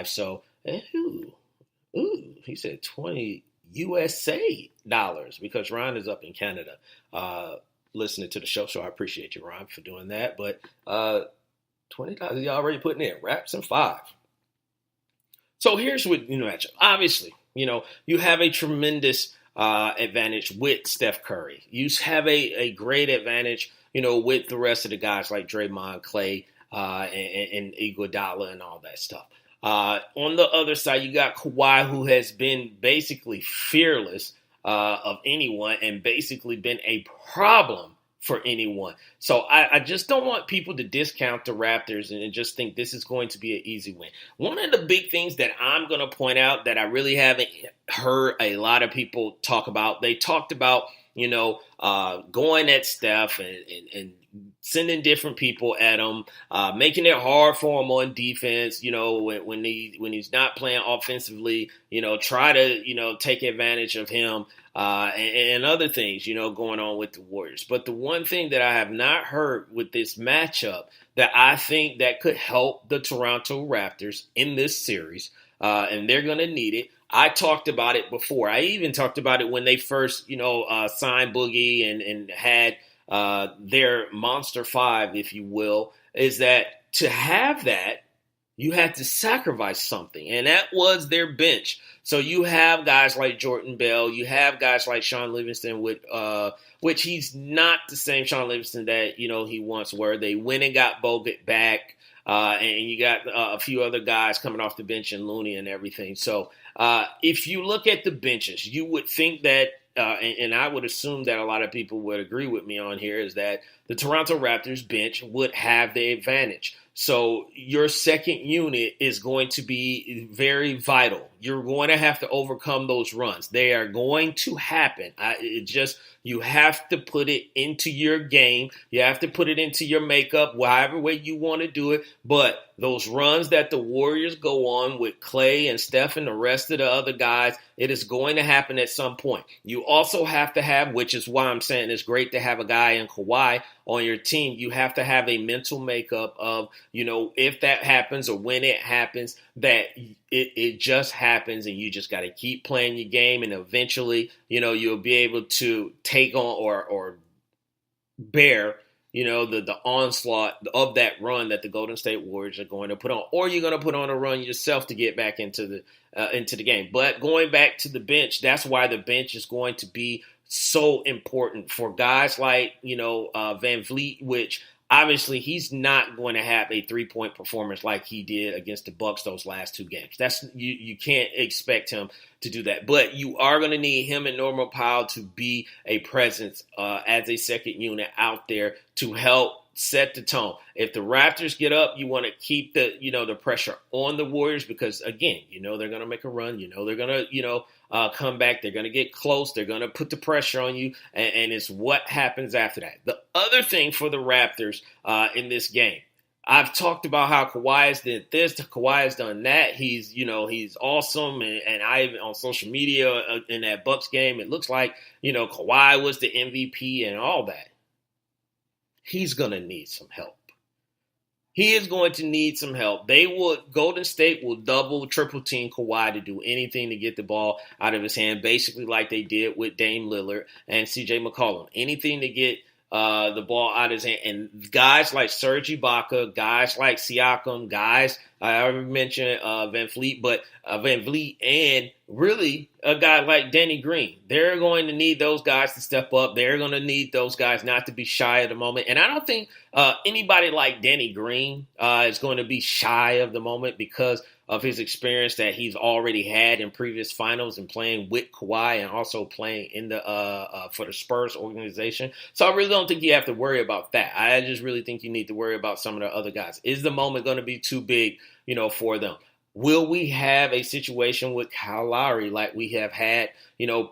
So, he said 20 USA dollars because Ron is up in Canada listening to the show. So I appreciate you, Ron, for doing that. But $20 you already putting in Raps and 5. So here's what matchup. Obviously, you have a tremendous advantage with Steph Curry. You have a great advantage, with the rest of the guys like Draymond, Clay, and Iguodala and all that stuff. On the other side, you got Kawhi, who has been basically fearless of anyone and basically been a problem for anyone. So I just don't want people to discount the Raptors and just think this is going to be an easy win. One of the big things that I'm going to point out that I really haven't heard a lot of people talk about, they talked about, going at Steph and sending different people at him, making it hard for him on defense, when he's not playing offensively, try to, take advantage of him. And other things, going on with the Warriors. But the one thing that I have not heard with this matchup that I think that could help the Toronto Raptors in this series, and they're going to need it. I talked about it before. I even talked about it when they first, signed Boogie and had their Monster Five, if you will, is that to have that, you had to sacrifice something, and that was their bench. So you have guys like Jordan Bell, you have guys like Sean Livingston, which he's not the same Sean Livingston that he once were. They went and got Bogut back, and you got a few other guys coming off the bench and Looney and everything. So if you look at the benches, you would think that. And I would assume that a lot of people would agree with me on here is that the Toronto Raptors bench would have the advantage. So your second unit is going to be very vital. You're going to have to overcome those runs. They are going to happen. You have to put it into your game. You have to put it into your makeup, however way you want to do it. But those runs that the Warriors go on with Clay and Steph and the rest of the other guys, it is going to happen at some point. You also have to have, which is why I'm saying it's great to have a guy in Kawhi on your team. You have to have a mental makeup of, if that happens or when it happens, that it just happens and you just got to keep playing your game and eventually, you'll be able to take on or bear, the onslaught of that run that the Golden State Warriors are going to put on, or you're going to put on a run yourself to get back into the game. But going back to the bench, that's why the bench is going to be so important for guys like, Van Vliet, which obviously he's not going to have a 3-point performance like he did against the Bucks those last 2 games. That's you can't expect him to do that. But you are going to need him and Norman Powell to be a presence as a second unit out there to help set the tone. If the Raptors get up, you want to keep the pressure on the Warriors because, again, they're going to make a run. They're going to, come back. They're going to get close. They're going to put the pressure on you, and it's what happens after that. The other thing for the Raptors in this game, I've talked about how Kawhi has did this, Kawhi has done that. He's awesome, and I on social media in that Bucks game, it looks like Kawhi was the MVP and all that. He's going to need some help. He is going to need some help. Golden State will double, triple team Kawhi to do anything to get the ball out of his hand, basically like they did with Dame Lillard and CJ McCollum. Anything to get the ball out of his hand. And guys like Serge Ibaka, guys like Siakam, guys, I already mentioned Van Vliet, but Van Vliet and really a guy like Danny Green. They're going to need those guys to step up. They're going to need those guys not to be shy at the moment. And I don't think anybody like Danny Green is going to be shy of the moment because of his experience that he's already had in previous finals and playing with Kawhi and also playing in the for the Spurs organization. So I really don't think you have to worry about that. I just really think you need to worry about some of the other guys. Is the moment going to be too big, for them? Will we have a situation with Kyle Lowry like we have had,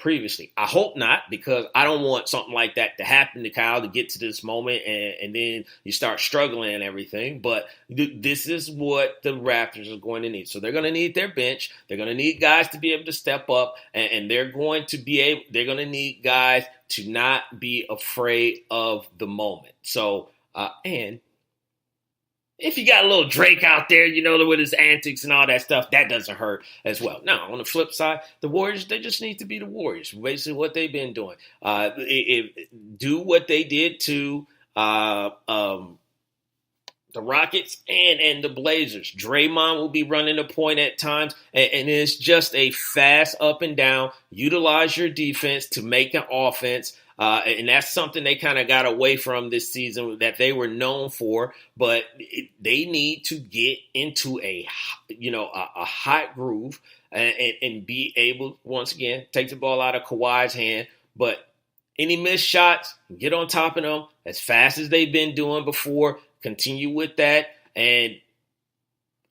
previously? I hope not, because I don't want something like that to happen to Kyle to get to this moment and then you start struggling and everything. But this is what the Raptors are going to need. So they're going to need their bench. They're going to need guys to be able to step up, and they're going to need guys to not be afraid of the moment. So, and If you got a little Drake out there, with his antics and all that stuff, that doesn't hurt as well. Now, on the flip side, the Warriors, they just need to be the Warriors. Basically, what they've been doing. Do what they did to the Rockets and the Blazers. Draymond will be running the point at times, and it's just a fast up and down. Utilize your defense to make an offense. And that's something they kind of got away from this season that they were known for. But they need to get into a hot groove and be able, once again, take the ball out of Kawhi's hand. But any missed shots, get on top of them as fast as they've been doing before. Continue with that, and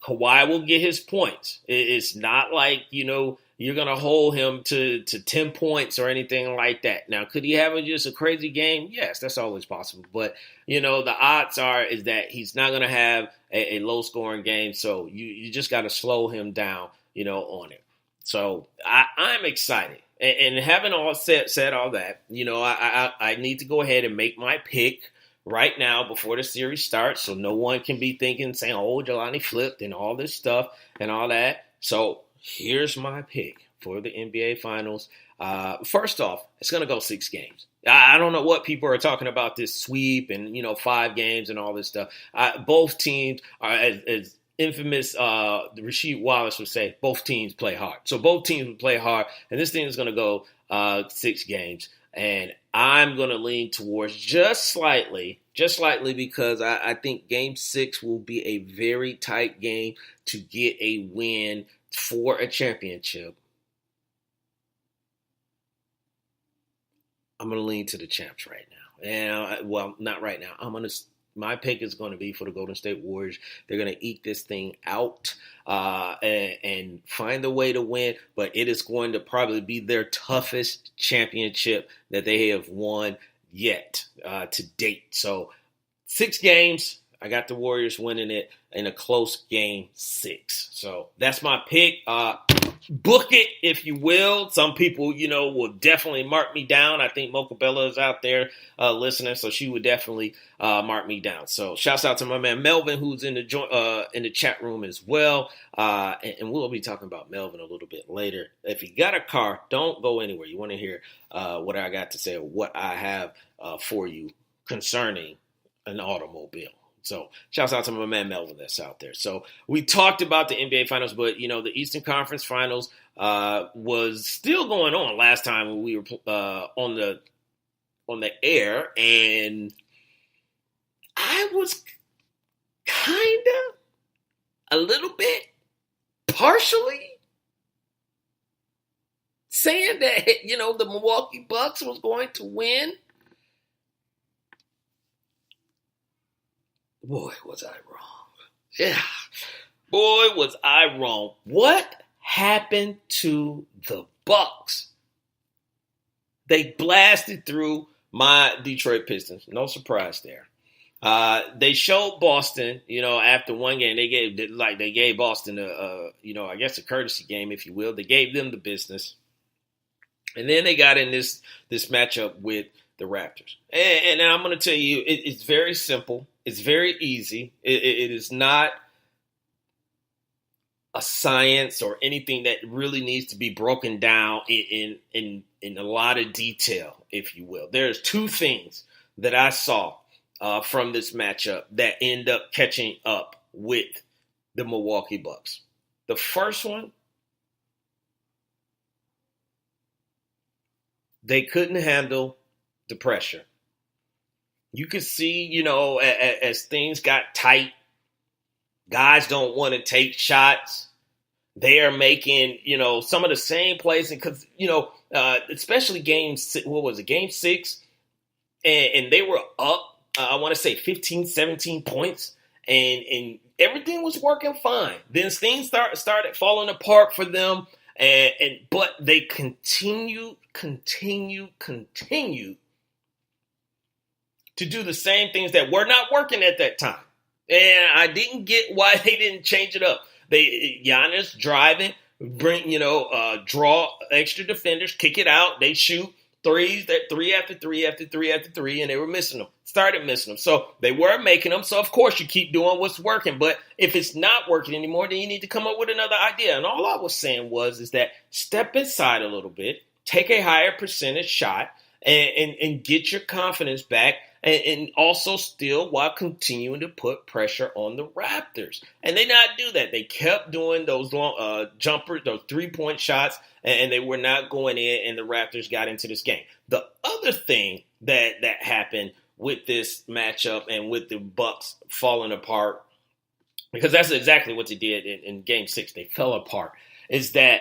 Kawhi will get his points. It's not like, you're going to hold him to 10 points or anything like that. Now, could he have just a crazy game? Yes, that's always possible. But, the odds is that he's not going to have a low-scoring game, so you just got to slow him down, on it. So I'm excited. And having all said all that, I need to go ahead and make my pick right now before the series starts, so no one can be saying, oh, Jelani flipped and all this stuff and all that. So here's my pick for the NBA Finals. First off, it's going to go 6 games. I don't know what people are talking about, this sweep and, 5 games and all this stuff. Both teams are, as infamous Rasheed Wallace would say, both teams play hard. So both teams will play hard, and this thing is going to go 6 games. And I'm going to lean towards just slightly because I think Game 6 will be a very tight game to get a win for a championship. I'm going to lean to the champs right now. And, not right now. My pick is going to be for the Golden State Warriors. They're going to eke this thing out and find a way to win, but it is going to probably be their toughest championship that they have won yet to date. So 6 games, I got the Warriors winning it in a close Game 6. So that's my pick. Book it, if you will. Some people, will definitely mark me down. I think Mocha Bella is out there listening, so she would definitely mark me down. So shouts out to my man Melvin, who's in the chat room as well. And we'll be talking about Melvin a little bit later. If you got a car, don't go anywhere. You want to hear what I got to say or what I have for you concerning an automobile. So shouts out to my man Melvin that's out there. So we talked about the NBA Finals, but, the Eastern Conference Finals was still going on last time when we were on the air, and I was kind of a little bit partially saying that, the Milwaukee Bucks was going to win. Boy, was I wrong. Yeah. Boy, was I wrong. What happened to the Bucks? They blasted through my Detroit Pistons. No surprise there. They showed Boston, after one game, they gave Boston I guess a courtesy game, if you will. They gave them the business. And then they got in this matchup with the Raptors. And I'm going to tell you, it's very simple. It's very easy. It is not a science or anything that really needs to be broken down in a lot of detail, if you will. There's 2 things that I saw from this matchup that end up catching up with the Milwaukee Bucks. The first one, they couldn't handle the pressure. You could see, as things got tight, guys don't want to take shots. They are making, some of the same plays. Because, especially Game 6, Game 6? And they were up, I want to say 15, 17 points. And everything was working fine. Then things started falling apart for them. But they continued to do the same things that were not working at that time. And I didn't get why they didn't change it up. Giannis driving, draw extra defenders, kick it out, they shoot, threes, that three after three after three after three, and they were missing them. Started missing them. So they were making them. So, of course, you keep doing what's working. But if it's not working anymore, then you need to come up with another idea. And all I was saying is that step inside a little bit, take a higher percentage shot, and get your confidence back. And also still while continuing to put pressure on the Raptors. And they not do that. They kept doing those long jumpers, those 3-point shots, and they were not going in, and the Raptors got into this game. The other thing that happened with this matchup and with the Bucks falling apart, because that's exactly what they did in Game 6. They fell apart, is that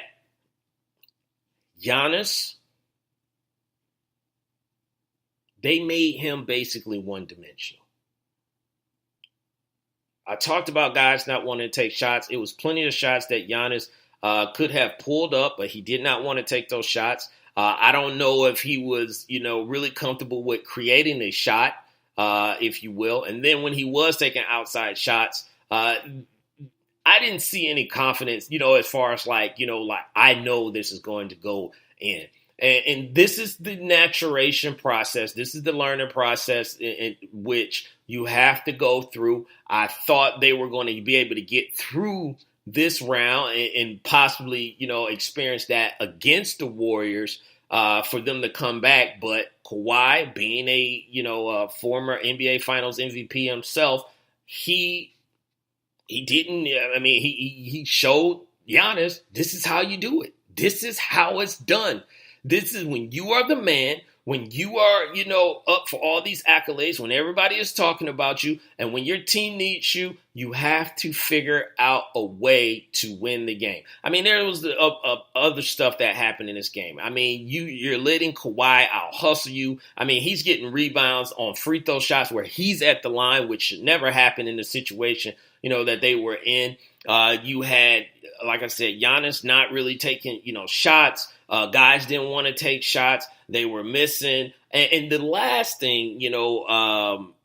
Giannis, they made him basically one-dimensional. I talked about guys not wanting to take shots. It was plenty of shots that Giannis could have pulled up, but he did not want to take those shots. I don't know if he was, really comfortable with creating a shot, if you will. And then when he was taking outside shots, I didn't see any confidence, as far as I know this is going to go in. And this is the maturation process. This is the learning process in which you have to go through. I thought they were going to be able to get through this round and possibly, experience that against the Warriors for them to come back. But Kawhi, being a former NBA Finals MVP himself, he didn't. He showed Giannis, this is how you do it. This is how it's done. This is when you are the man, when you are, up for all these accolades, when everybody is talking about you, and when your team needs you, you have to figure out a way to win the game. There was the other stuff that happened in this game. You're letting Kawhi out hustle you. He's getting rebounds on free throw shots where he's at the line, which should never happen in the situation, that they were in. You had, like I said, Giannis not really taking, shots. Guys didn't want to take shots. They were missing. And the last thing,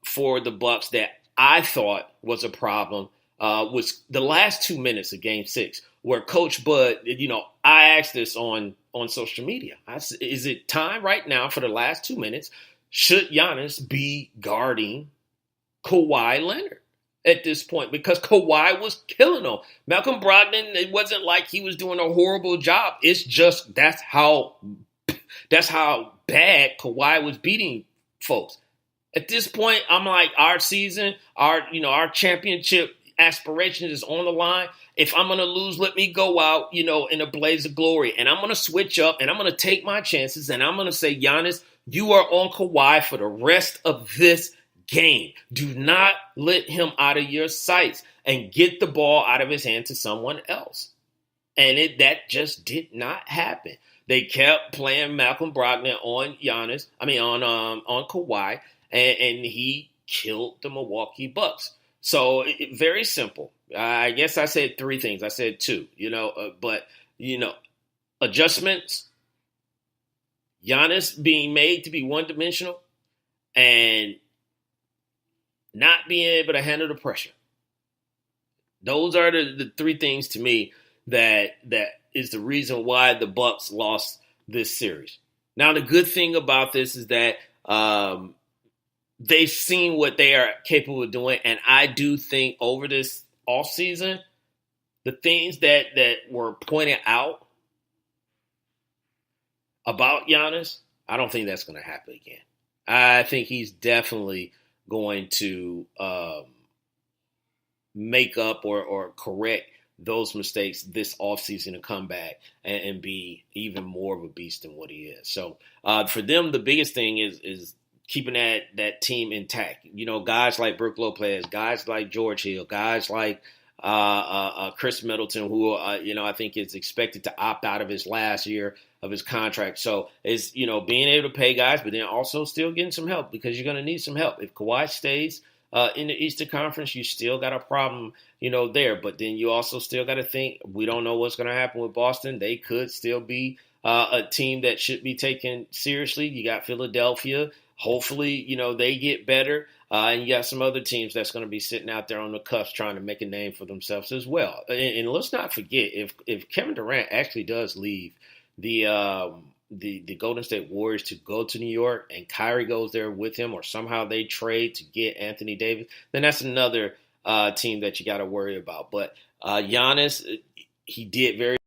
for the Bucks that I thought was a problem was the last 2 minutes of Game 6, where Coach Bud, I asked this on social media. Is it time right now for the last 2 minutes? Should Giannis be guarding Kawhi Leonard at this point? Because Kawhi was killing him. Malcolm Brogdon, it wasn't like he was doing a horrible job. It's just that's how bad Kawhi was beating folks. At this point, I'm like, our season, our championship aspirations is on the line. If I'm going to lose, let me go out, in a blaze of glory. And I'm going to switch up and I'm going to take my chances. And I'm going to say, Giannis, you are on Kawhi for the rest of this game. Do not let him out of your sights and get the ball out of his hand to someone else. And that just did not happen. They kept playing Malcolm Brogdon on Giannis, on Kawhi, and he killed the Milwaukee Bucks. So very simple. I guess I said three things. I said two, but adjustments, Giannis being made to be one-dimensional, and not being able to handle the pressure. Those are the three things to me that is the reason why the Bucks lost this series. Now, the good thing about this is that they've seen what they are capable of doing, and I do think over this offseason, the things that were pointed out about Giannis, I don't think that's going to happen again. I think he's definitely going to make up or correct those mistakes this offseason to come back and be even more of a beast than what he is. So for them, the biggest thing is keeping that team intact. Guys like Brook Lopez, guys like George Hill, guys like Chris Middleton, who I think is expected to opt out of his last year of his contract. So it's being able to pay guys, but then also still getting some help, because you're going to need some help. If Kawhi stays in the Eastern Conference, you still got a problem, there. But then you also still got to think, we don't know what's going to happen with Boston. They could still be a team that should be taken seriously. You got Philadelphia. Hopefully, they get better. And you got some other teams that's going to be sitting out there on the cusp trying to make a name for themselves as well. And let's not forget, if Kevin Durant actually does leave the the Golden State Warriors to go to New York and Kyrie goes there with him, or somehow they trade to get Anthony Davis, then that's another team that you got to worry about. But Giannis, he did very